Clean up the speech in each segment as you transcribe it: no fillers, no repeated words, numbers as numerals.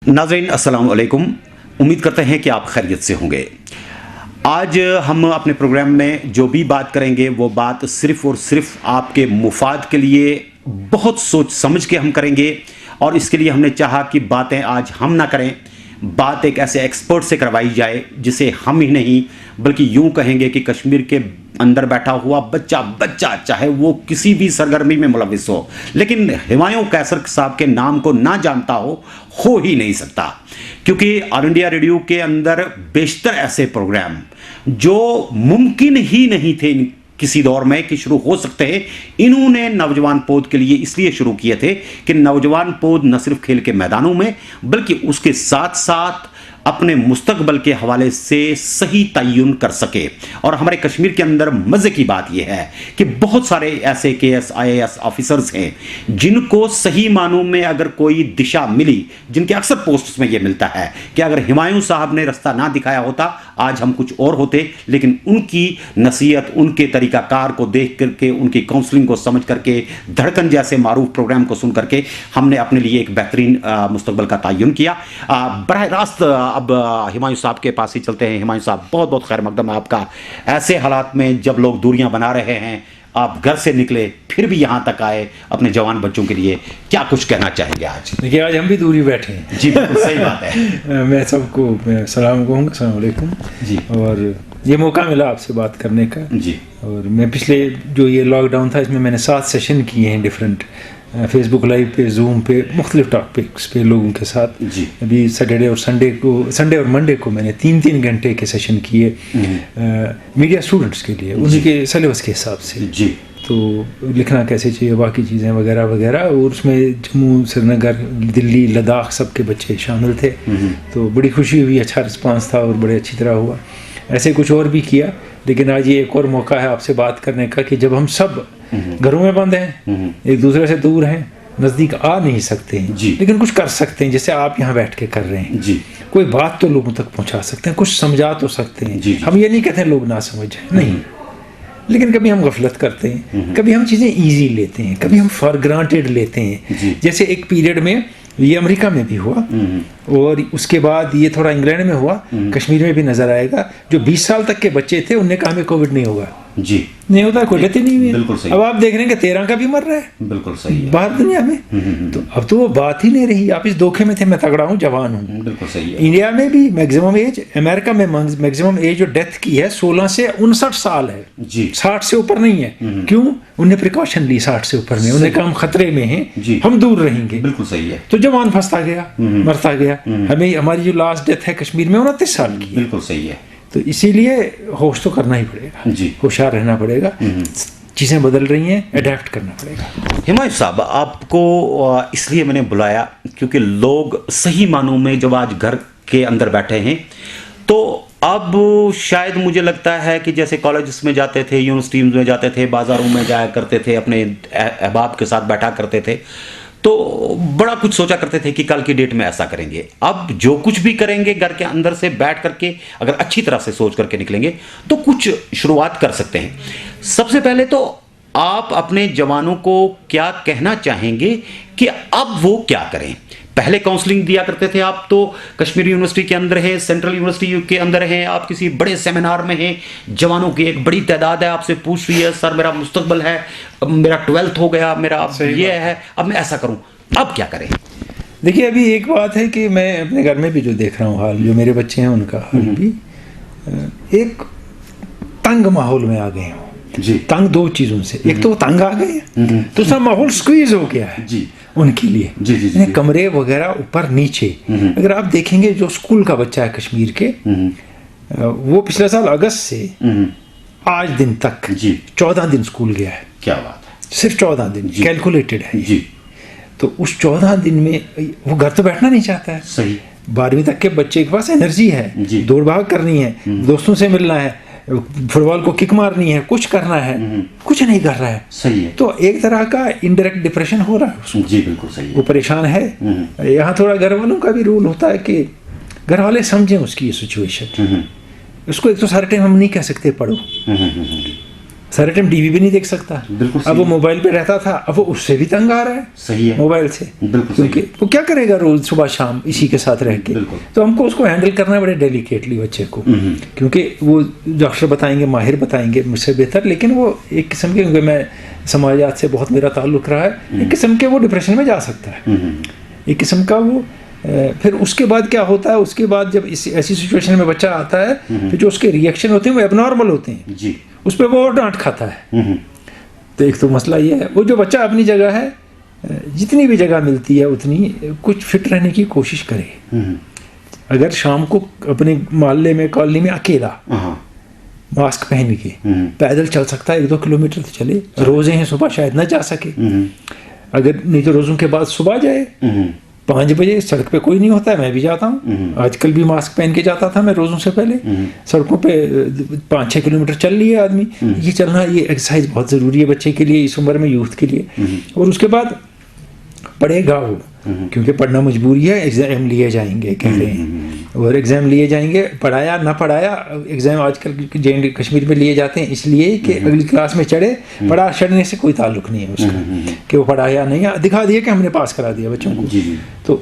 नाज़रीन अस्सलाम वालेकुम। उम्मीद करते हैं कि आप खैरियत से होंगे। आज हम अपने प्रोग्राम में जो भी बात करेंगे वो बात सिर्फ़ और सिर्फ आपके मुफाद के लिए बहुत सोच समझ के हम करेंगे, और इसके लिए हमने चाहा कि बातें आज हम ना करें, बात एक ऐसे एक्सपर्ट से करवाई जाए जिसे हम ही नहीं बल्कि यूं कहेंगे कि कश्मीर के अंदर बैठा हुआ बच्चा चाहे वो किसी भी सरगर्मी में मुलविस हो, लेकिन हुमायूं कैसर साहब के नाम को ना जानता हो ही नहीं सकता। क्योंकि ऑल इंडिया रेडियो के अंदर बेशतर ऐसे प्रोग्राम जो मुमकिन ही नहीं थे किसी दौर में कि शुरू हो सकते हैं, इन्होंने नौजवान पोद के लिए इसलिए शुरू किए थे कि नौजवान पोद न सिर्फ खेल के मैदानों में बल्कि उसके साथ साथ अपने मुस्तकबल के हवाले से सही तयन कर सके। और हमारे कश्मीर के अंदर मज़े की बात यह है कि बहुत सारे ऐसे KS IAS ऑफिसर्स हैं जिनको सही मानों में अगर कोई दिशा मिली, जिनके अक्सर पोस्ट्स में यह मिलता है कि अगर हुमायूं साहब ने रास्ता ना दिखाया होता आज हम कुछ और होते, लेकिन उनकी नसीहत, उनके तरीक़ाकार को देख करके, उनकी काउंसलिंग को समझ करके, धड़कन जैसे मारूफ प्रोग्राम को सुन करके हमने अपने लिए एक बेहतरीन मुस्तकबल का तयन किया। बराह रास्त अब हुमायूं साहब के पास ही चलते हैं। हुमायूं साहब, बहुत बहुत खैर मकदम है आपका। ऐसे हालात में जब लोग दूरियां बना रहे हैं, आप घर से निकले फिर भी यहाँ तक आए अपने जवान बच्चों के लिए, क्या कुछ कहना चाहेंगे आज? देखिए, आज हम भी दूरी बैठे हैं। जी बिल्कुल सही बात है। मैं सबको सलाम कहूँगा, अस्सलाम वालेकुम जी। और ये मौका मिला आपसे बात करने का जी। और मैं पिछले जो ये लॉकडाउन था इसमें मैंने 7 सेशन किए हैं डिफरेंट, फेसबुक लाइव पे, जूम पे, मुख्तलिफ टॉपिक्स पे लोगों के साथ जी। अभी संडे और मंडे को मैंने 3-3 घंटे के सेशन किए मीडिया स्टूडेंट्स के लिए, उन्हीं के सिलेबस के हिसाब से जी। तो लिखना कैसे चाहिए, बाकी चीज़ें वगैरह वगैरह, और उसमें जम्मू, श्रीनगर, दिल्ली, लद्दाख सबके बच्चे शामिल थे। तो बड़ी खुशी हुई, अच्छा रिस्पांस था और बड़े अच्छी तरह हुआ। ऐसे कुछ और भी किया, लेकिन आज ये एक और मौका है आपसे बात करने का कि जब हम सब घरों में बंद हैं, एक दूसरे से दूर हैं, नज़दीक आ नहीं सकते हैं, लेकिन कुछ कर सकते हैं, जैसे आप यहाँ बैठ के कर रहे हैं जी। कोई बात तो लोगों तक पहुँचा सकते हैं, कुछ समझा तो सकते हैं जी। हम ये नहीं कहते लोग ना समझें, नहीं, लेकिन कभी हम गफलत करते हैं, कभी हम चीज़ें ईजी लेते हैं, कभी हम फॉर ग्रांटेड लेते हैं। जैसे एक पीरियड में ये अमेरिका में भी हुआ और उसके बाद ये थोड़ा इंग्लैंड में हुआ, कश्मीर में भी नजर आएगा। जो 20 साल तक के बच्चे थे उनने कहा हमें कोविड नहीं होगा जी, नहीं होता, कोई गलती नहीं हुई। बिल्कुल सही। अब आप देख रहे हैं कि 13 का भी मर रहा है, बिल्कुल सही है, बाहर दुनिया में। तो अब तो वो बात ही नहीं रही, आप इस धोखे में थे मैं तगड़ा हूँ, जवान हूँ। बिल्कुल सही है। इंडिया में भी मैक्सिमम एज, अमेरिका में मैक्सिमम एज जो डेथ की है 16 से 59 साल है जी, 60 से ऊपर नहीं है। क्यों? उन्हें प्रिकॉशन ली 60 से ऊपर में, उन्हें कहा हम खतरे में हैं, हम दूर रहेंगे। बिल्कुल सही है। तो जवान फंसता गया, मरता गया। हमें हमारी जो लास्ट डेथ है कश्मीर में 29 साल की। बिल्कुल सही है। तो इसीलिए होश तो करना ही पड़ेगा जी, होशियार रहना पड़ेगा। चीज़ें बदल रही हैं, अडेप्ट करना पड़ेगा। हुमायूं साहब, आपको इसलिए मैंने बुलाया क्योंकि लोग सही मानों में जब आज घर के अंदर बैठे हैं, तो अब शायद मुझे लगता है कि जैसे कॉलेजेस में जाते थे, यूनिवर्सिटीज़ में जाते थे, बाज़ारों में जाया करते थे, अपने अहबाब के साथ बैठा करते थे, तो बड़ा कुछ सोचा करते थे कि कल की डेट में ऐसा करेंगे। अब जो कुछ भी करेंगे घर के अंदर से बैठ करके अगर अच्छी तरह से सोच करके निकलेंगे तो कुछ शुरुआत कर सकते हैं। सबसे पहले तो आप अपने जवानों को क्या कहना चाहेंगे कि अब वो क्या करें? पहले काउंसलिंग दिया करते थे आप, तो कश्मीर यूनिवर्सिटी के अंदर है, सेंट्रल यूनिवर्सिटी के अंदर है, आप किसी बड़े सेमिनार में हैं, जवानों की एक बड़ी तादाद है, आपसे पूछ रही है सर मेरा मुस्तकबल है, मेरा 12th हो गया, मेरा ये है, अब मैं ऐसा करूं, अब क्या करें? देखिए, अभी एक बात है कि मैं अपने घर में भी जो देख रहा हूँ हाल, जो मेरे बच्चे हैं उनका हाल भी एक तंग माहौल में आ गए हैं जी। तंग 2 चीज़ों से, एक तो तंग आ गए हैं, दूसरा माहौल स्क्वीज हो गया है जी उनके लिए जी, जी, जी, कमरे वगैरह ऊपर नीचे। अगर आप देखेंगे जो स्कूल का बच्चा है कश्मीर के, वो पिछले साल अगस्त से आज दिन तक 14 दिन स्कूल गया है। क्या बात है, सिर्फ 14 दिन कैलकुलेटेड है जी। तो उस 14 दिन में वो घर तो बैठना नहीं चाहता है। सही। 12वीं तक के बच्चे के पास एनर्जी है, दौड़ भाग करनी है, दोस्तों से मिलना है, फुटबॉल को किक मारनी है, कुछ करना है, कुछ नहीं कर रहा है। सही है। तो एक तरह का इनडायरेक्ट डिप्रेशन हो रहा है उसको जी। बिल्कुल सही है। वो परेशान है। यहाँ थोड़ा घर वालों का भी रोल होता है कि घर वाले समझें उसकी ये सिचुएशन। उसको एक तो सारे टाइम हम नहीं कह सकते पढ़ो, सारे टाइम टीवी भी नहीं देख सकता। बिल्कुल अब वो मोबाइल पे रहता था, अब वो उससे भी तंग आ रहा है। सही है, मोबाइल से। बिल्कुल क्योंकि वो क्या करेगा रोज सुबह शाम इसी के साथ रह के। तो हमको उसको हैंडल करना है बड़े डेलिकेटली बच्चे को, क्योंकि वो डॉक्टर बताएंगे, माहिर बताएंगे मुझसे बेहतर, लेकिन वो एक किस्म के, क्योंकि मैं समाजात से बहुत मेरा ताल्लुक रहा है, एक किस्म के वो डिप्रेशन में जा सकता है, एक किस्म का वो। फिर उसके बाद क्या होता है, उसके बाद जब ऐसी सिचुएशन में बच्चा आता है, फिर जो उसके रिएक्शन होते हैं वो एबनॉर्मल होते हैं जी, उस पर वो और डांट खाता है। तो एक तो मसला ये है, वो जो बच्चा अपनी जगह है, जितनी भी जगह मिलती है उतनी कुछ फिट रहने की कोशिश करे। अगर शाम को अपने मोहल्ले में, कॉलोनी में अकेला मास्क पहन के पैदल चल सकता है 1-2 किलोमीटर तो चले। रोजे हैं, सुबह शायद ना जा सके, अगर नहीं तो रोजों के बाद सुबह जाए 5 बजे। सड़क पे कोई नहीं होता है, मैं भी जाता हूँ, आजकल भी मास्क पहन के जाता था मैं रोज़ों से पहले। सड़कों पे 5-6 किलोमीटर चल लिए आदमी। ये चलना, ये एक्सरसाइज बहुत ज़रूरी है बच्चे के लिए, इस उम्र में, यूथ के लिए। और उसके बाद पढ़ेगा वो, क्योंकि पढ़ना मजबूरी है, एग्ज़ाम लिए जाएंगे कह रहे हैं, और एग्ज़ाम लिए जाएंगे, पढ़ाया ना पढ़ाया। एग्ज़ाम आजकल जे कश्मीर में लिए जाते हैं इसलिए कि अगली क्लास में चढ़े, पढ़ा चढ़ने से कोई ताल्लुक नहीं है उसका, कि वो पढ़ा या नहीं, दिखा दिया कि हमने पास करा दिया बच्चों को। तो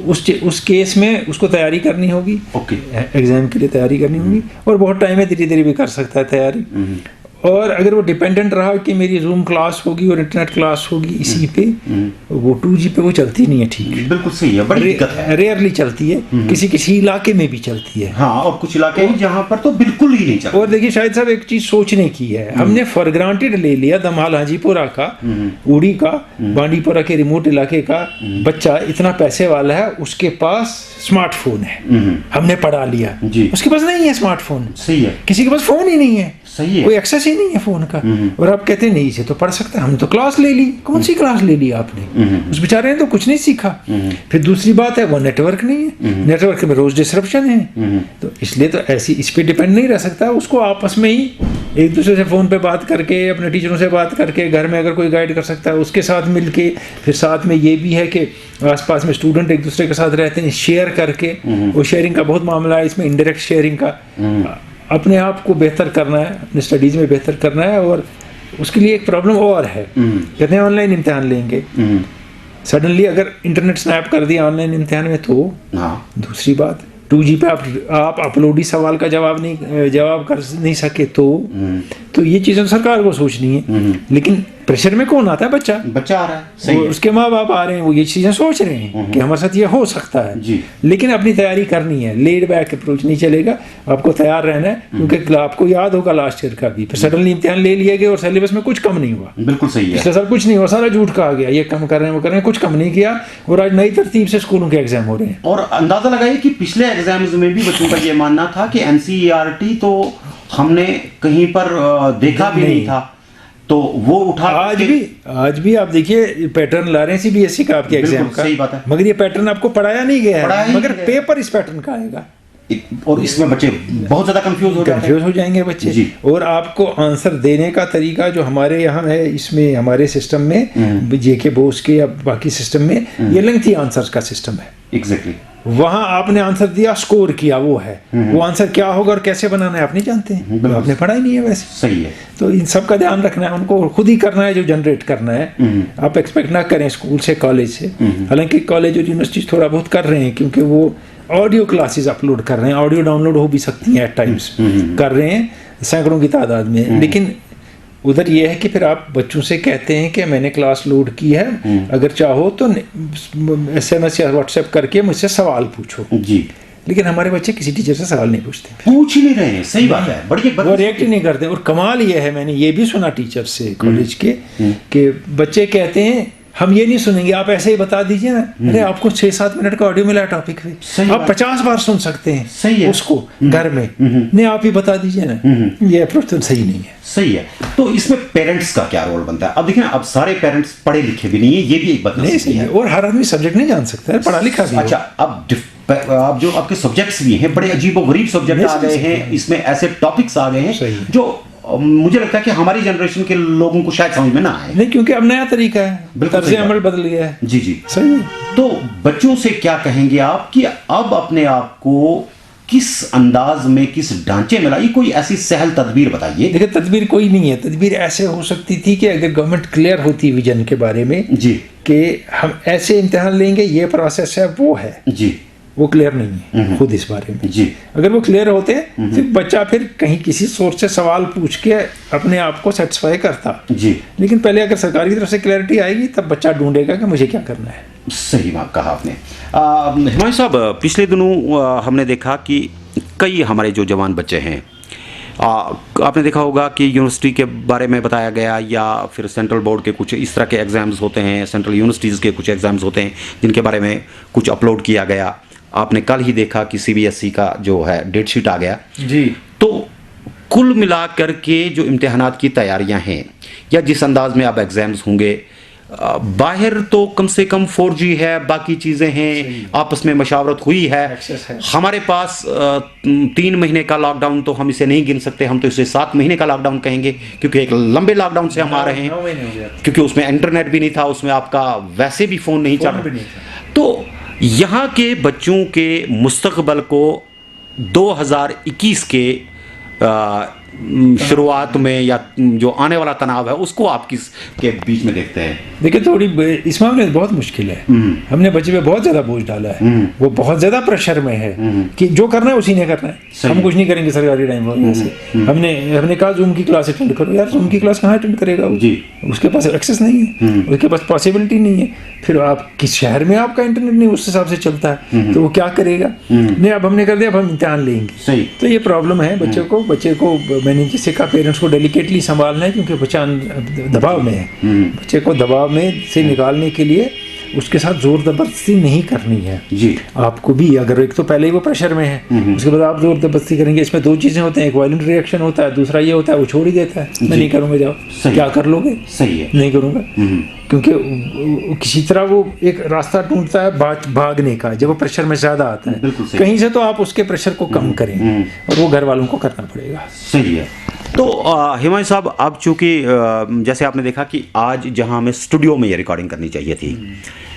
उस केस में उसको तैयारी करनी होगी, एग्ज़ाम के लिए तैयारी करनी होगी, और बहुत टाइम है, धीरे धीरे भी कर सकता है तैयारी। और अगर वो डिपेंडेंट रहा कि मेरी जूम क्लास होगी और इंटरनेट क्लास होगी इसी पे, वो 2G पे वो चलती नहीं है ठीक। बिल्कुल सही है, बड़ी दिक्कत है, रेयरली चलती है, किसी इलाके में भी चलती है। हाँ, और कुछ इलाके हैं जहाँ पर तो बिल्कुल ही नहीं चलती। और देखिए शायद साहब एक चीज सोचने की है, हमने फॉर ग्रांटेड ले लिया दमाल हाजीपुरा का, उड़ी का, बांडीपुरा के रिमोट इलाके का बच्चा इतना पैसे वाला है, उसके पास स्मार्टफोन है, हमने पढ़ा लिया। उसके पास नहीं है स्मार्टफोन, सही है, किसी के पास फोन ही नहीं है, सही है, कोई एक्सेस ही नहीं है फोन का। और आप कहते हैं नहीं इसे तो पढ़ सकता है, हम तो क्लास ले ली। कौन सी क्लास ले ली आपने? उस बेचारे ने तो कुछ नहीं सीखा। फिर दूसरी बात है वो नेटवर्क नहीं है, नेटवर्क में रोज डिसरप्शन है, तो इसलिए तो ऐसी इस पे डिपेंड नहीं रह सकता। उसको आपस में ही एक दूसरे से फ़ोन पे बात करके, अपने टीचरों से बात करके, घर में अगर कोई गाइड कर सकता है उसके साथ मिल के, फिर साथ में ये भी है कि आसपास में स्टूडेंट एक दूसरे के साथ रहते हैं, शेयर करके, वो शेयरिंग का बहुत मामला है इसमें, इनडायरेक्ट शेयरिंग का। अपने आप को बेहतर करना है, अपने स्टडीज़ में बेहतर करना है। और उसके लिए एक प्रॉब्लम और है, कहते हैं ऑनलाइन इम्तिहान लेंगे, सडनली अगर इंटरनेट स्नैप कर दिया ऑनलाइन इम्तिहान में तो दूसरी बात, 2G पे आप अपलोडी सवाल का जवाब कर नहीं सके तो ये चीज़ें सरकार को सोचनी है। लेकिन प्रेशर में कौन आता है? बच्चा आ रहा है, सही है। उसके माँ बाप आ रहे हैं, वो ये चीज़ें सोच रहे हैं कि हमारे साथ ये हो सकता है, लेकिन अपनी तैयारी करनी है, लेड बैक अप्रोच नहीं चलेगा, आपको तैयार रहना है। क्योंकि आपको याद होगा लास्ट ईयर का भी, फिर सडनली इम्तिहान ले लिया गया और सिलेबस में कुछ कम नहीं हुआ। बिल्कुल सही है, पिछले साल कुछ नहीं हुआ, सारा झूठ कहा गया, ये कम कर रहे हैं, वो कर रहे हैं, कुछ कम नहीं किया, और आज नई तरतीब से स्कूलों के एग्जाम हो रहे हैं। और अंदाजा लगाइए कि पिछले एग्जाम्स में भी बच्चों का ये मानना था कि NCERT तो हमने कहीं पर देखा भी नहीं था, तो वो उठा। आज भी आप देखिए पैटर्न ला रहे हैं CBSE का आपके एग्जाम का, सही बात है, मगर ये पैटर्न आपको पढ़ाया नहीं गया है, मगर पेपर इस पैटर्न का आएगा, और इसमें बच्चे बहुत ज्यादा कंफ्यूज हो जाएंगे बच्चे। और आपको आंसर देने का तरीका जो हमारे यहाँ है, इसमें हमारे सिस्टम में, JK बोस के या बाकी सिस्टम में, ये लेंथी आंसर का सिस्टम है। एग्जैक्टली, वहां आपने आंसर दिया, स्कोर किया, वो है, वो आंसर क्या होगा और कैसे बनाना है आप नहीं जानते हैं, तो आपने पढ़ा ही नहीं है वैसे। सही है, तो इन सब का ध्यान रखना है, उनको खुद ही करना है जो जनरेट करना है। आप एक्सपेक्ट ना करें स्कूल से, कॉलेज से। हालांकि कॉलेज और यूनिवर्सिटी थोड़ा बहुत कर रहे हैं, क्योंकि वो ऑडियो क्लासेस अपलोड कर रहे हैं, ऑडियो डाउनलोड हो भी सकती हैं एट टाइम्स, कर रहे हैं सैकड़ों की तादाद में। लेकिन उधर ये है कि फिर आप बच्चों से कहते हैं कि मैंने क्लास लोड की है, अगर चाहो तो SMS या WhatsApp करके मुझसे सवाल पूछो जी। लेकिन हमारे बच्चे किसी टीचर से सवाल नहीं पूछते, पूछ ही नहीं रहे हैं। सही बात है, बड़ी वो रिएक्ट ही नहीं करते। और कमाल ये है, मैंने ये भी सुना टीचर से कॉलेज के, कि बच्चे कहते हैं हम ये नहीं सुनेंगे, आप ऐसे ही बता दीजिए ना। अरे आपको 6-7 मिनट का ऑडियो मिला टॉपिक पे, आप 50 बार सुन सकते हैं, सही है, उसको घर में नहीं, आप ही बता दीजिए ना। ये अप्रोच तो सही नहीं है। सही है, तो इसमें पेरेंट्स का क्या रोल बनता है? अब देखिए, अब सारे पेरेंट्स पढ़े लिखे भी नहीं है, ये भी एक बात नहीं है। और हर आदमी सब्जेक्ट नहीं जान सकता है, पढ़ा लिखा भी। अच्छा, अब जो आपके सब्जेक्ट्स भी हैं, बड़े अजीबोगरीब सब्जेक्ट आ गए हैं, इसमें ऐसे टॉपिक्स आ गए हैं जो मुझे लगता है कि हमारी जनरेशन के लोगों को शायद समझ में ना आए। नहीं, क्योंकि अब नया तरीका है, तर्ज़े अमल बदल गया है। जी, सही है। तो बच्चों से क्या कहेंगे आप कि अब अपने आप को किस अंदाज में, किस ढांचे में लाई, कोई ऐसी सहल तदबीर बताइए। देखिए, तदबीर कोई नहीं है। तदबीर ऐसे हो सकती थी कि अगर गवर्नमेंट क्लियर होती विजन के बारे में जी कि हम ऐसे इम्तिहान लेंगे, ये प्रोसेस है, वो है जी, वो क्लियर नहीं है खुद इस बारे में जी। अगर वो क्लियर होते तो बच्चा फिर कहीं किसी सोर्स से सवाल पूछ के अपने आप को सेटिस्फाई करता जी। लेकिन पहले अगर सरकार की तरफ से क्लैरिटी आएगी तब बच्चा ढूंढेगा कि मुझे क्या करना है। सही बात कहा आपने। हिमांशु साहब, पिछले दिनों हमने देखा कि कई हमारे जो जवान बच्चे हैं, आपने देखा होगा कि यूनिवर्सिटी के बारे में बताया गया या फिर सेंट्रल बोर्ड के कुछ इस तरह के एग्ज़ाम्स होते हैं, सेंट्रल यूनिवर्सिटीज़ के कुछ एग्ज़ाम्स होते हैं जिनके बारे में कुछ अपलोड किया गया। आपने कल ही देखा कि सीबीएसई का जो है डेट शीट आ गया जी। तो कुल मिलाकर के जो इम्तिहानात की तैयारियां हैं या जिस अंदाज में अब एग्ज़ाम्स होंगे, बाहर तो कम से कम 4G है, बाकी चीज़ें हैं, आपस में मशावरत हुई है। हमारे पास 3 महीने का लॉकडाउन तो हम इसे नहीं गिन सकते, हम तो इसे 7 महीने का लॉकडाउन कहेंगे क्योंकि एक लंबे लॉकडाउन से हम आ रहे हैं, क्योंकि उसमें इंटरनेट भी नहीं था, उसमें आपका वैसे भी फ़ोन नहीं चल रहा। तो यहाँ के बच्चों के मुस्तकबल को 2021 के शुरुआत में या जो आने वाला तनाव है उसको आप किस के बीच में देखते हैं? देखिए, थोड़ी इस मामले में बहुत मुश्किल है। हमने बच्चे पे बहुत ज्यादा बोझ डाला है, वो बहुत ज्यादा प्रेशर में है कि जो करना है उसी ने करना है, हम कुछ नहीं करेंगे सरकारी टाइम वजह से। हमने कहा जूम की क्लास अटेंड करो, यार जूम की क्लास कहाँ अटेंड करेगा वो? जी। उसके पास एक्सेस नहीं है, उसके पास पॉसिबिलिटी नहीं है, फिर आप किस शहर में आपका इंटरनेट नहीं उस हिसाब से चलता है, तो वो क्या करेगा? नहीं, अब हमने कर दिया, अब हम इम्तिहान लेंगे। तो ये प्रॉब्लम है बच्चे को मैंने जैसे कहा पेरेंट्स को डेलिकेटली संभालना है क्योंकि बच्चा दबाव में है। बच्चे को दबाव में से निकालने के लिए उसके साथ जोर जबरदस्ती नहीं करनी है जी। आपको भी अगर एक तो पहले ही वो प्रेशर में है, उसके बाद आप जोर जबरदस्ती करेंगे, इसमें 2 चीज़ें होते हैं, एक वायलेंट रिएक्शन होता है, दूसरा ये होता है वो छोड़ ही देता है, मैं नहीं करूँगा, जाओ क्या कर लोगे? सही है, नहीं करूँगा, क्योंकि किसी तरह वो एक रास्ता ढूंढता है भागने का जब वो प्रेशर में ज़्यादा आता है। कहीं से तो आप उसके प्रेशर को कम करें और वो घर वालों को करना पड़ेगा। सही है। तो हिमांशु साहब, अब चूँकि जैसे आपने देखा कि आज जहाँ हमें स्टूडियो में ये रिकॉर्डिंग करनी चाहिए थी,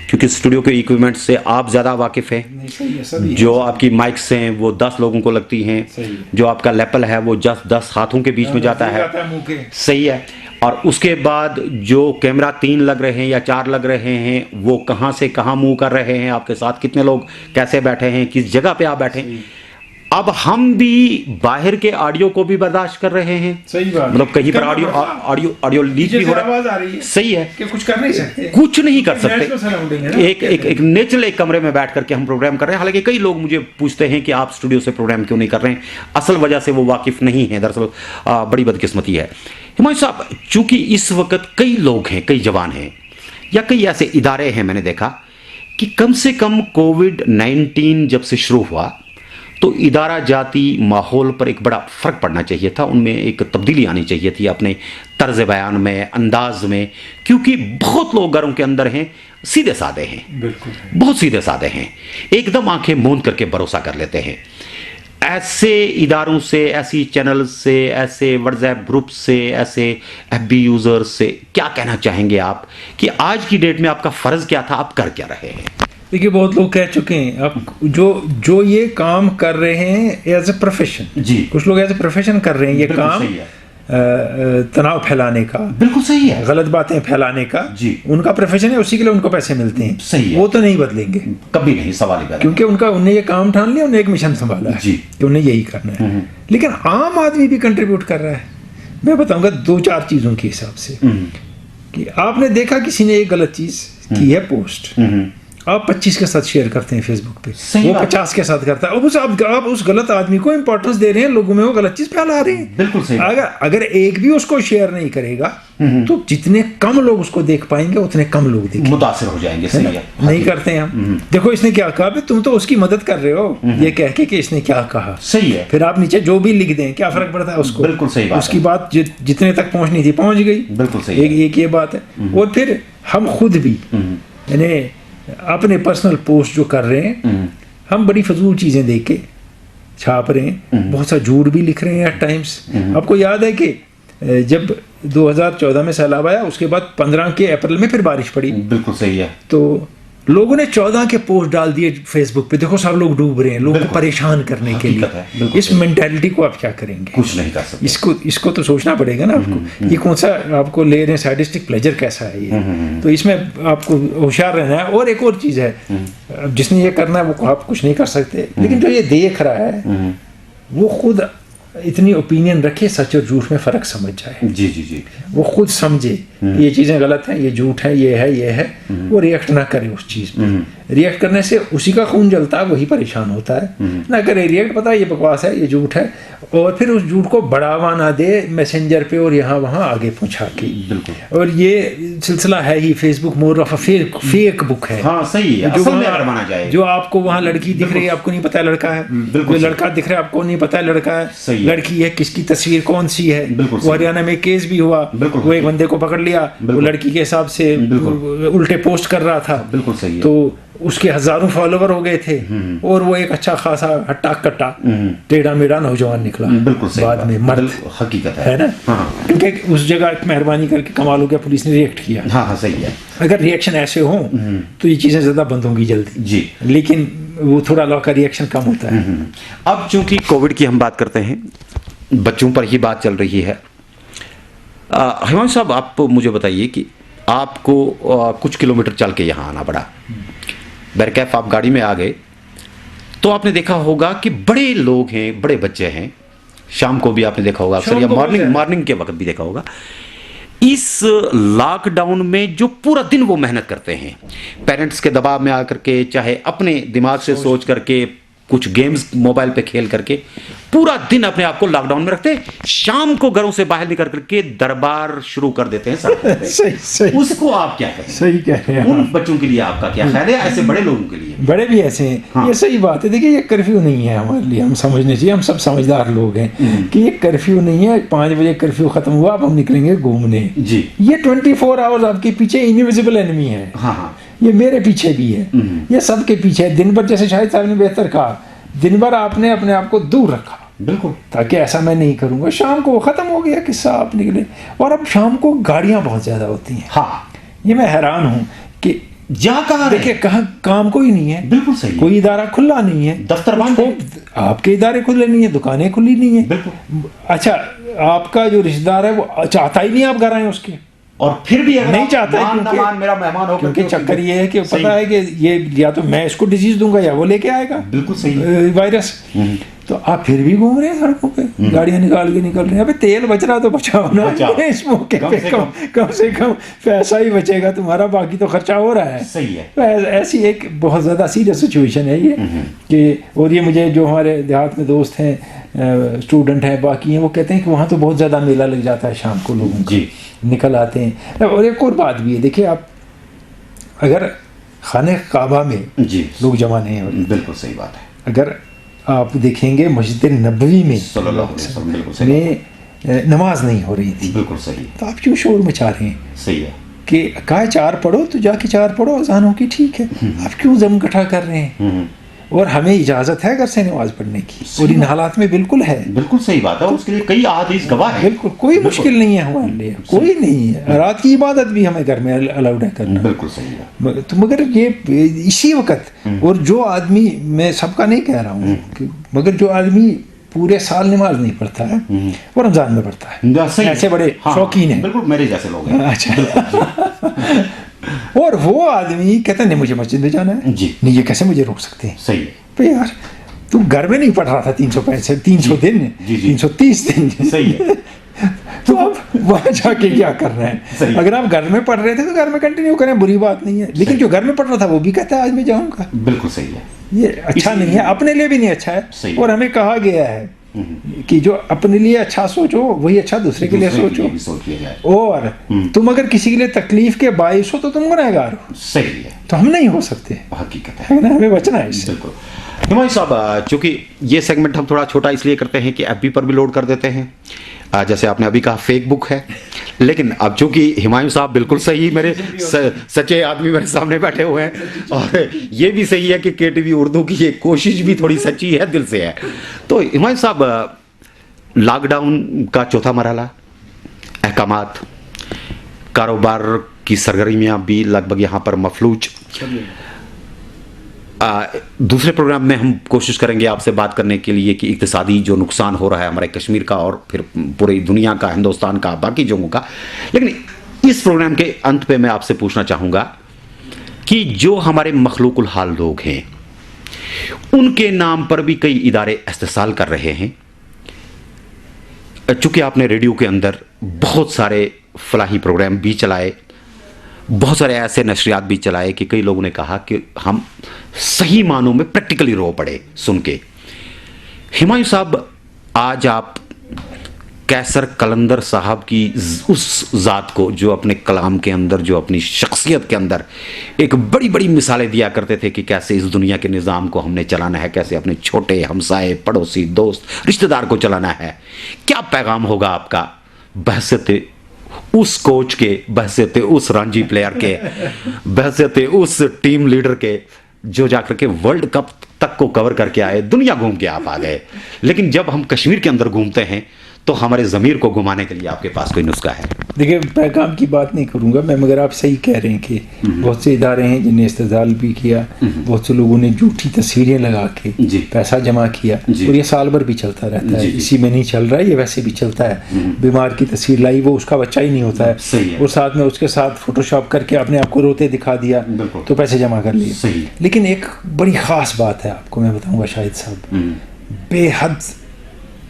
क्योंकि स्टूडियो के इक्विपमेंट से आप ज़्यादा वाकिफ़ हैं, जो आपकी माइक्स हैं वो 10 लोगों को लगती हैं, जो आपका लेपल है वो 10 हाथों के बीच में जाता है, सही है। और उसके बाद जो कैमरा 3 लग रहे हैं या 4 लग रहे हैं, वो कहाँ से कहाँ मूव कर रहे हैं, आपके साथ कितने लोग कैसे बैठे हैं, किस जगह पे आप बैठे हैं। अब हम भी बाहर के ऑडियो को भी बर्दाश्त कर रहे हैं। सही बात, मतलब कहीं पर ऑडियो लीक भी हो रहा है। सही है कि कुछ कर नहीं सकते, कुछ नहीं कर सकते। एक नेचुरल एक कमरे में बैठ करके हम प्रोग्राम कर रहे हैं। हालांकि कई लोग मुझे पूछते हैं कि आप स्टूडियो से प्रोग्राम क्यों नहीं कर रहे हैं। असल वजह से वो वाकिफ नहीं है, दरअसल बड़ी बदकिस्मती है। हिमांशु साहब, चूंकि इस वक्त कई लोग हैं, कई जवान हैं या कई ऐसे इदारे हैं, मैंने देखा कि कम से कम कोविड-19 जब से शुरू हुआ तो इदारा जाती माहौल पर एक बड़ा फ़र्क पड़ना चाहिए था, उनमें एक तब्दीली आनी चाहिए थी अपने तर्ज बयान में, अंदाज में, क्योंकि बहुत लोग घरों के अंदर हैं, सीधे साधे हैं, बिल्कुल बहुत सीधे साधे हैं, एकदम आंखें मूंद करके भरोसा कर लेते हैं। ऐसे इदारों से, ऐसी चैनल से, ऐसे व्हाट्सएप ग्रुप से, ऐसे FB यूज़र्स से क्या कहना चाहेंगे आप कि आज की डेट में आपका फ़र्ज़ क्या था, आप कर क्या रहे हैं? देखिए, बहुत लोग कह चुके हैं अब जो ये काम कर रहे हैं एज ए प्रोफेशन, जी, कुछ लोग एज ए प्रोफेशन कर रहे हैं ये काम तनाव फैलाने का, बिल्कुल सही है, गलत बातें फैलाने का, जी, उनका प्रोफेशन है, उसी के लिए उनको पैसे मिलते हैं, सही है, वो तो नहीं बदलेंगे कभी नहीं, सवाल ही, क्योंकि उन्हें ये काम ठान लिया, उन्हें एक मिशन संभाला है कि उन्हें यही करना है। लेकिन आम आदमी भी कंट्रीब्यूट कर रहा है। मैं बताऊंगा 2-4 चीजों के हिसाब से कि आपने देखा किसी ने एक गलत चीज की है पोस्ट, आप 25 के साथ शेयर करते हैं फेसबुक पे, वो 50 के साथ करता है, आप उस गलत आदमी को इंपॉर्टेंस दे रहे हैं, लोगों में वो गलत चीज फैला रहे हैं। बिल्कुल सही। अगर एक भी उसको शेयर नहीं करेगा तो जितने कम लोग उसको देख पाएंगे उतने कम लोग देखेंगे, मुतासिर हो जाएंगे। सही है, नहीं करते हैं हम। देखो इसने क्या कहा, तुम तो उसकी मदद कर रहे हो ये कह के कि इसने क्या कहा, सही है, फिर आप नीचे जो भी लिख दें, क्या फर्क पड़ता है उसको, बिल्कुल सही बात, उसकी बात जितने तक पहुंचनी थी पहुंच गई, बिल्कुल सही। एक ये बात है। और फिर हम खुद भी यानी अपने पर्सनल पोस्ट जो कर रहे हैं, हम बड़ी फजूल चीज़ें देख के छाप रहे हैं, बहुत सा झूठ भी लिख रहे हैं एट टाइम्स। आपको याद है कि जब 2014 में सैलाब आया, उसके बाद 15 के अप्रैल में फिर बारिश पड़ी, बिल्कुल सही है, तो लोगों ने 14 के पोस्ट डाल दिए फेसबुक पे, देखो सब लोग डूब रहे हैं, लोगों को परेशान करने के लिए। इस मेंटालिटी को आप क्या करेंगे? कुछ नहीं कर सकते। इसको तो सोचना पड़ेगा ना आपको, ये कौन सा आपको ले रहे हैं सैडिस्टिक प्लेजर कैसा है ये? तो इसमें आपको होशियार रहना है। और एक और चीज़ है, जिसने ये करना है वो आप कुछ नहीं कर सकते, लेकिन जो ये देख रहा है वो खुद इतनी ओपिनियन रखे, सच और झूठ में फ़र्क समझ जाए। जी जी जी, वो खुद समझे ये चीज़ें गलत हैं, ये झूठ है, ये है, वो रिएक्ट ना करे उस चीज़ पे। रिएक्ट करने से उसी का खून जलता है, वही परेशान होता है। ना करे रिएक्ट, पता है ये बकवास है, ये झूठ है, और फिर उस झूठ को बढ़ावा ना दे मैसेंजर पे और यहाँ वहाँ आगे पहुँचा के। बिल्कुल। और ये सिलसिला है ही, Facebook more of fake book है। हाँ सही है, जो असल में अगर माना जाए, जो आपको वहाँ लड़की दिख रही है, आपको नहीं पता है लड़का है, जो लड़का दिख रहा है आपको नहीं पता है लड़का है, लड़की है, किसकी तस्वीर कौन सी है। वो हरियाणा में केस भी हुआ, वो एक बंदे को पकड़ लिया, वो लड़की के हिसाब से उल्टे पोस्ट कर रहा था। बिल्कुल सही है। तो उसके हजारों फॉलोवर हो गए थे, और वो एक अच्छा खासा हट्टा कट्टा टेढ़ा मेढ़ा नौजवान निकला। बिल्कुल सही, बाद में मर्द, हकीकत है ना। क्योंकि उस जगह मेहरबानी करके कमाल हो गया, पुलिस ने रिएक्ट किया। हाँ सही है। अगर रिएक्शन ऐसे हो तो ये चीज़ें ज़्यादा बंद होंगी जल्दी जी, लेकिन वो थोड़ा लॉ का रिएक्शन कम होता है। अब चूंकि कोविड की हम बात करते हैं, बच्चों पर ही बात चल रही है, हिमांशु साहब आप मुझे बताइए कि आपको कुछ किलोमीटर चल के यहाँ आना पड़ा, बैरकैफ आप गाड़ी में आ गए, तो आपने देखा होगा कि बड़े लोग हैं, बड़े बच्चे हैं, शाम को भी आपने देखा होगा अक्सर, या मॉर्निंग के वक्त भी देखा होगा। इस लॉकडाउन में जो पूरा दिन वो मेहनत करते हैं, पेरेंट्स के दबाव में आकर के, चाहे अपने दिमाग से सोच करके, कुछ गेम्स मोबाइल पे खेल करके पूरा दिन अपने आप को लॉकडाउन में रखते हैं, शाम को घरों से बाहर निकल करके दरबार शुरू कर देते हैं सड़कों पे। सही। उसको आप क्या कहें? सही कह रहे हैं। उन बच्चों के लिए आपका क्या ख्याल है, ऐसे बड़े लोगों के लिए? बड़े भी ऐसे हैं। हाँ। ये सही बात है। देखिए ये कर्फ्यू नहीं है हमारे लिए, हम समझने चाहिए, हम सब समझदार लोग हैं कि ये कर्फ्यू नहीं है। 5 बजे कर्फ्यू खत्म हुआ, अब हम निकलेंगे घूमने जी। ये 24 आवर्स आपके पीछे इनविजिबल एनिमी है। हाँ। ये मेरे पीछे भी है, ये सबके पीछे है। दिन भर, जैसे शाहिद साहब ने बेहतर कहा, दिन भर आपने अपने आप को दूर रखा, बिल्कुल, ताकि ऐसा मैं नहीं करूंगा। शाम को खत्म हो गया किस्सा, आप निकले। और अब शाम को गाड़ियां बहुत ज्यादा होती हैं। हाँ, ये मैं हैरान हूं कि कहाँ देखिए, कहाँ काम कोई नहीं है। बिल्कुल सही। कोई इदारा खुला नहीं है, दफ्तर बंद है, आपके इदारे खुले नहीं है, दुकानें खुली नहीं है। बिल्कुल। अच्छा, आपका जो रिश्तेदार है वो चाहता ही नहीं आप घर आए उसके, और फिर भी अगर नहीं चाहता है, क्योंकि मेरा मेहमान हो, क्योंकि चक्कर ये है कि पता है कि ये या तो मैं इसको डिजीज दूंगा या वो लेके आएगा। बिल्कुल सही। वायरस। तो आप फिर भी घूम रहे हैं सड़कों पे, गाड़ियां निकाल के निकल रहे हैं। अबे तेल बच रहा तो बचाओ ना, इस मौके पे कम से कम पैसा ही बचेगा तुम्हारा, बाकी तो खर्चा हो रहा है। सही है। तो ऐसी एक बहुत ज़्यादा सीरियस सिचुएशन है ये कि, और ये मुझे जो हमारे देहात में दोस्त हैं, स्टूडेंट हैं, बाकी हैं, वो कहते हैं कि वहाँ तो बहुत ज़्यादा मेला लग जाता है शाम को, लोगों जी निकल आते हैं। और एक और बात भी है, देखिए आप अगर खाने काबा में जी लोग जमा नहीं हो रहे, बिल्कुल सही बात है। अगर आप देखेंगे मस्जिद नबवी में नमाज नहीं हो रही थी, बिल्कुल सही, तो आप क्यों शोर मचा रहे हैं? सही है कि कहा 4 पढ़ो तो जाके 4 पढ़ो, अज़ान की ठीक है, आप क्यों जम इकट्ठा कर रहे हैं? और हमें इजाजत है घर से नमाज पढ़ने की, और इन हालात में बिल्कुल है। बिल्कुल सही बात है, और उसके लिए कई अहादीस गवाह है। बिल्कुल कोई मुश्किल नहीं है हमारे लिए, कोई नहीं है। रात की इबादत भी हमें घर में अलाउड है करना, बिल्कुल सही है। तो मगर ये इसी वक्त, और जो आदमी, मैं सबका नहीं कह रहा हूँ, मगर जो आदमी पूरे साल नमाज नहीं पढ़ता है वो रमजान में पढ़ता है, ऐसे बड़े शौकीन हैं, बिल्कुल मेरे जैसे लोग हैं। अच्छा। और वो आदमी कहता है नहीं मुझे मस्जिद में जाना है जी, नहीं ये कैसे मुझे रोक सकते हैं? सही है। तो यार तुम घर में नहीं पढ़ रहा था 365 300 दिन, 330 दिन, सही है। तो अब वहाँ जाके क्या कर रहे हैं? अगर आप घर में पढ़ रहे थे तो घर में कंटिन्यू करें, बुरी बात नहीं है, लेकिन जो घर में पढ़ रहा था वो भी कहता है आज मैं जाऊँगा, बिल्कुल सही है। ये अच्छा नहीं है, अपने लिए भी नहीं अच्छा है। और हमें कहा गया है कि जो अपने लिए अच्छा सोचो वही अच्छा दूसरे के लिए सोचो, और तुम अगर किसी के लिए तकलीफ के बाइस हो तो तुम गुनहगार हो। सही है। तो हम नहीं हो सकते, हकीकत है ना, हमें बचना है इससे। बिल्कुल। हिमांशु साहब, चूंकि ये सेगमेंट हम थोड़ा छोटा इसलिए करते हैं कि एफबी पर भी लोड कर देते हैं, जैसे आपने अभी कहा फेक बुक है, लेकिन अब चूंकि हिमांशु साहब बिल्कुल सही, मेरे सच्चे आदमी मेरे सामने बैठे हुए हैं, और ये भी सही है कि केटीवी उर्दू की ये कोशिश भी थोड़ी सच्ची है, दिल से है। तो हिमांशु साहब, लॉकडाउन का चौथा मरहला, अहकामात, कारोबार की सरगर्मियाँ भी लगभग यहाँ पर मफलूज, दूसरे प्रोग्राम में हम कोशिश करेंगे आपसे बात करने के लिए कि इक्तिसादी जो नुकसान हो रहा है हमारे कश्मीर का और फिर पूरी दुनिया का, हिंदुस्तान का, बाकी जगहों का। लेकिन इस प्रोग्राम के अंत पे मैं आपसे पूछना चाहूँगा कि जो हमारे मखलूकुल हाल लोग हैं उनके नाम पर भी कई इदारे इस्तेसाल कर रहे हैं। चूँकि आपने रेडियो के अंदर बहुत सारे फलाही प्रोग्राम भी चलाए, बहुत सारे ऐसे नशरियात भी चलाए कि कई लोगों ने कहा कि हम सही मानों में प्रैक्टिकली रो पड़े सुन के। हुमायूं साहब, आज आप कैसर कलंदर साहब की उस ज़ात को जो अपने कलाम के अंदर, जो अपनी शख्सियत के अंदर एक बड़ी बड़ी मिसालें दिया करते थे कि कैसे इस दुनिया के निज़ाम को हमने चलाना है, कैसे अपने छोटे हमसाए, पड़ोसी, दोस्त, रिश्तेदार को चलाना है, क्या पैगाम होगा आपका बहसते उस कोच के, बहसते उस रणजी प्लेयर के, बहसते उस टीम लीडर के जो जाकर के वर्ल्ड कप तक को कवर करके आए, दुनिया घूम के आप आ गए, लेकिन जब हम कश्मीर के अंदर घूमते हैं तो हमारे ज़मीर को घुमाने के लिए आपके पास कोई नुस्खा है? देखिए, पैगाम की बात नहीं करूंगा मैं, मगर आप सही कह रहे हैं कि बहुत से इदारे हैं जिन्हें इस्तेजाल भी किया, बहुत से लोगों ने झूठी तस्वीरें लगा के पैसा जमा किया, और ये साल भर भी चलता रहता है। इसी में नहीं चल रहा है, ये वैसे भी चलता है। बीमार की तस्वीर लाई, वो उसका बच्चा ही नहीं होता है, और साथ में उसके साथ फोटोशॉप करके अपने आप को रोते दिखा दिया तो पैसे जमा कर लिए। लेकिन एक बड़ी ख़ास बात है, आपको मैं बताऊँगा शाहिद साहब, बेहद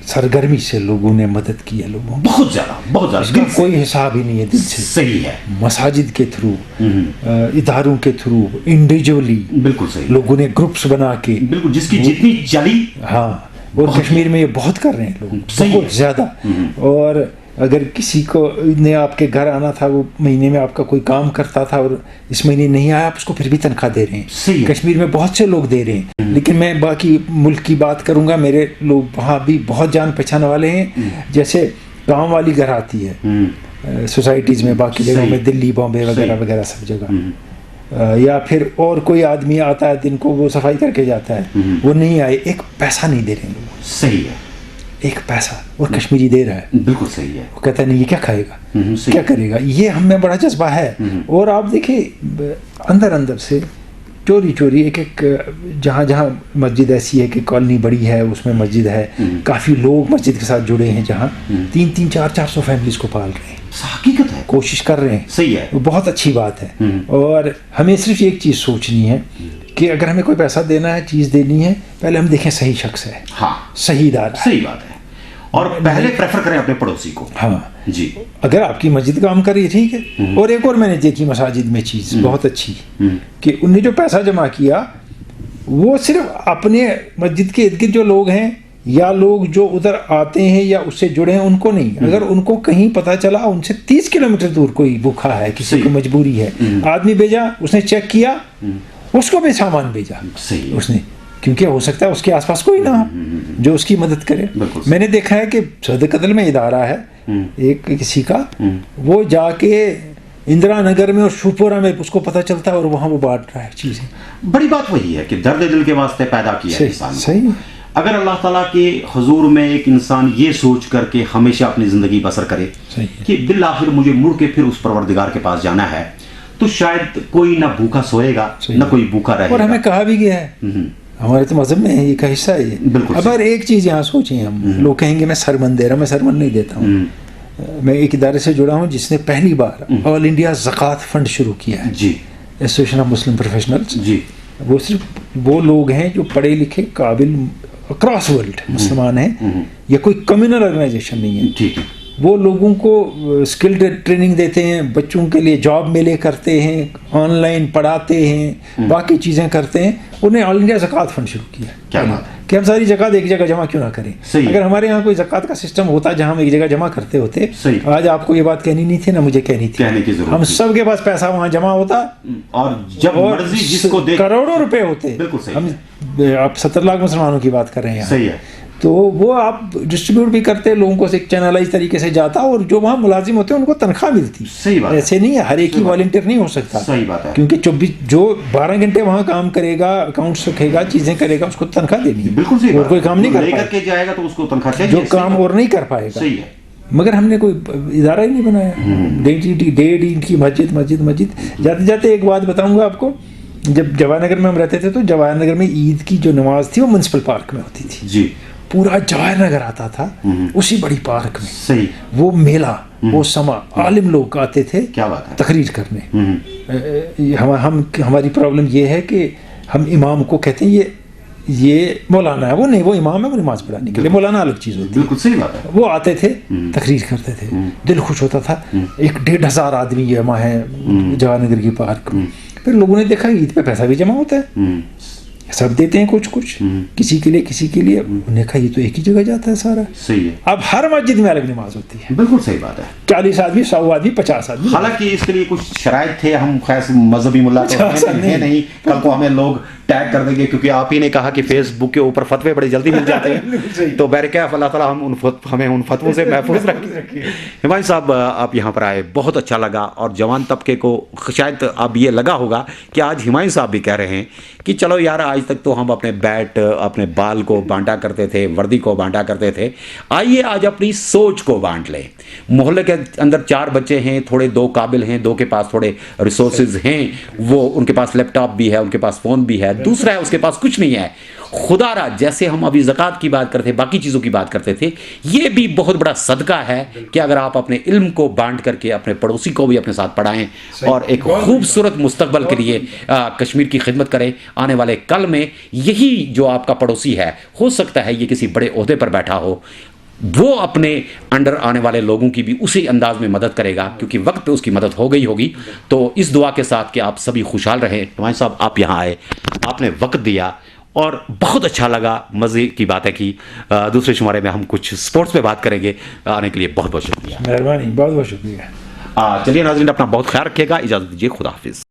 सरगर्मी से लोगों ने मदद की है, लोगों बहुत ज़्यादा इसका कोई हिसाब ही नहीं है दिल से। सही है। मसाजिद के थ्रू, इदारों के थ्रू, इंडिविजुअली, बिल्कुल सही, लोगों ने ग्रुप्स बना के, बिल्कुल जिसकी जितनी चली, हाँ, और कश्मीर में ये बहुत कर रहे हैं लोग, बहुत ज़्यादा। और अगर किसी को ने आपके घर आना था, वो महीने में आपका कोई काम करता था और इस महीने नहीं आया, आप उसको फिर भी तनख्वाह दे रहे हैं। कश्मीर में बहुत से लोग दे रहे हैं, लेकिन मैं बाकी मुल्क की बात करूंगा, मेरे लोग वहाँ भी बहुत जान पहचान वाले हैं। जैसे गांव वाली घर आती है सोसाइटीज़ में, बाकी जगहों में, दिल्ली, बॉम्बे वगैरह वगैरह सब जगह, या फिर और कोई आदमी आता है दिन को वो सफाई करके जाता है, वो नहीं आए, एक पैसा नहीं दे रहे लोग। सही है, एक पैसा, और कश्मीरी दे रहा है। बिल्कुल सही है। वो कहता है नहीं, ये क्या खाएगा, क्या करेगा, ये हम में बड़ा जज्बा है। और आप देखिए अंदर अंदर से चोरी चोरी एक जहाँ जहाँ मस्जिद ऐसी है कि कॉलोनी बड़ी है, उसमें मस्जिद है, काफ़ी लोग मस्जिद के साथ जुड़े हैं, जहाँ 300 400 फैमिलीज को पाल रहे हैं। हकीकत है, कोशिश कर रहे हैं। सही है, वो बहुत अच्छी बात है। और हमें सिर्फ एक चीज़ सोचनी है कि अगर हमें कोई पैसा देना है, चीज़ देनी है, पहले हम देखें सही शख्स है, हाँ, सही इदारा, सही बात है, और पहले प्रेफर करें अपने पड़ोसी को। हाँ जी, अगर आपकी मस्जिद काम कर रही है, ठीक है। और एक और मैंने देखी मसाजिद में चीज़ बहुत अच्छी, कि उनने जो पैसा जमा किया वो सिर्फ अपने मस्जिद के इर्द गिर्द जो लोग हैं या लोग जो उधर आते हैं या उससे जुड़े हैं उनको नहीं, अगर उनको कहीं पता चला उनसे 30 किलोमीटर दूर कोई भूखा है, किसी को मजबूरी है, आदमी भेजा, उसने चेक किया, उसको भी सामान भेजा उसने, क्योंकि हो सकता है उसके आसपास कोई ना हो जो उसकी मदद करे। मैंने देखा है कि सदक़तल में इदारा है एक किसी का, वो जाके इंदिरा नगर में और शुपोरा में उसको पता चलता है और वहाँ वो बांट रहा है चीज़ें। बड़ी बात वही है कि दर्द दिल के वास्ते पैदा किया है इंसान को। सही। अगर अल्लाह ताला के हुजूर में एक इंसान ये सोच करके हमेशा अपनी ज़िंदगी बसर करे कि बिल आखिर मुझे मुड़ के फिर उस परवरदिगार के पास जाना है, तो शायद कोई ना भूखा सोएगा ना कोई भूखा रहेगा। और हमें कहा भी गया है, हमारे तो मज़हब में है, ये का हिस्सा है ये। अब एक चीज़ यहाँ सोचें हम, लोग कहेंगे मैं सरमन दे रहा हूँ, मैं सरमन नहीं देता हूँ। मैं एक इदारे से जुड़ा हूँ जिसने पहली बार ऑल इंडिया ज़कात फंड शुरू किया है, जी, एसोसिएशन ऑफ मुस्लिम प्रोफेशनल्स। जी, वो सिर्फ वो लोग हैं जो पढ़े लिखे काबिल अक्रॉस वर्ल्ड मुसलमान हैं, या कोई कम्युनल ऑर्गेनाइजेशन नहीं है। ठीक है, वो लोगों को स्किल ट्रेनिंग देते हैं, बच्चों के लिए जॉब मेले करते हैं, ऑनलाइन पढ़ाते हैं, बाकी चीज़ें करते हैं। उन्हें ऑल इंडिया ज़कात फंड शुरू किया। क्या बात है कि हम सारी ज़कात एक जगह जमा क्यों ना करें। अगर हमारे यहाँ कोई ज़कात का सिस्टम होता जहाँ हम एक जगह जमा करते होते, आज आपको ये बात कहनी नहीं थी ना मुझे कहनी थी, कहने की जरूरत, हम सबके पास पैसा वहाँ जमा होता और जब मर्जी जिसको दे करोड़ों रुपए होते। बिल्कुल सही। हम आप 70 लाख मुसलमानों की बात कर रहे हैं। सही है। तो वो आप डिस्ट्रीब्यूट भी करते हैं, लोगों को एक चैनलाइज तरीके से जाता, और जो वहाँ मुलाजिम होते हैं उनको तनख्वाह मिलती। सही बात। ऐसे नहीं है, हर एक ही वॉलंटियर नहीं हो सकता। सही बात है। क्योंकि 24 जो 12 घंटे वहाँ काम करेगा, अकाउंट्स रखेगा, चीजें करेगा, उसको तनख्वाह देनी है। बिल्कुल सही। और कोई काम नहीं कर जाएगा तो उसको तनख्वाह चाहिए, जो काम और नहीं कर पाएगा। सही है। मगर हमने कोई इदारा ही नहीं बनाया। डेढ़ की मस्जिद। जाते जाते एक बात बताऊंगा आपको, जब जवाहर नगर में हम रहते थे तो जवाहर नगर में ईद की जो नमाज थी वो म्यूनसिपल पार्क में होती थी जी पूरा जवाहर नगर आता था उसी बड़ी पार्क में सही वो मेला वो समा आलिम लोग आते थे क्या बात है तकरीर करने हम हमारी प्रॉब्लम ये है कि हम इमाम को कहते हैं ये मौलाना है वो नहीं वो इमाम है वो नमाज पढ़ाने के लिए मौलाना अलग चीज़ होती है बिल्कुल सही बात है वो आते थे तकरीर करते थे दिल खुश होता था 1,500 आदमी जमा है जवाहर नगर की पार्क में फिर लोगों ने देखा ईद पे पैसा भी जमा होता है सब देते हैं कुछ कुछ किसी के लिए उन्होंने कहा ये तो एक ही जगह जाता है सारा सही है अब हर मस्जिद में अलग नमाज होती है बिल्कुल सही बात है 40 आदमी 100 आदमी 50 आदमी हालांकि इसके लिए कुछ शराइत थे हम खैर मजहबी मुल्ला तो है नहीं कल को हमें लोग टैग कर देंगे क्योंकि आप ही ने कहा कि फेसबुक के ऊपर फतवे बड़े जल्दी मिल जाते हैं तो बैरकैफ अल्लाह ताला हमें उन फतवों से महफूज रखें हिमायू साहब आप यहाँ पर आए बहुत अच्छा लगा और जवान तबके को शायद अब ये लगा होगा कि आज हिमायू साहब भी कह रहे हैं कि चलो यार आज तक तो हम अपने बैट अपने बाल को बांटा करते थे वर्दी को बांटा करते थे आइए आज अपनी सोच को बांट लें मोहल्ले के अंदर 4 बच्चे हैं थोड़े 2 काबिल हैं 2 के पास थोड़े रिसोर्सेज हैं वो उनके पास लैपटॉप भी है उनके पास फ़ोन भी है दूसरा है उसके पास कुछ नहीं है खुदारा जैसे हम अभी ज़कात की बात करते बाकी चीज़ों की बात करते थे ये भी बहुत बड़ा सदका है कि अगर आप अपने इल्म को बांट करके अपने पड़ोसी को भी अपने साथ पढ़ाएं और एक खूबसूरत मुस्तकबल के लिए कश्मीर की खिदमत करें आने वाले कल में यही जो आपका पड़ोसी है हो सकता है ये किसी बड़े ओहदे पर बैठा हो वो अपने अंडर आने वाले लोगों की भी उसी अंदाज में मदद करेगा क्योंकि वक्त पे उसकी मदद हो गई होगी तो इस दुआ के साथ कि आप सभी खुशहाल रहें हिमायू साहब आप यहाँ आए आपने वक्त दिया और बहुत अच्छा लगा मज़े की बात है कि दूसरे शुमारे में हम कुछ स्पोर्ट्स पे बात करेंगे आने के लिए बहुत बहुत शुक्रिया मेहरबानी बहुत बहुत शुक्रिया चलिए नाज़रीन अपना बहुत ख्याल रखिएगा इजाज़त दीजिए खुदा हाफिज़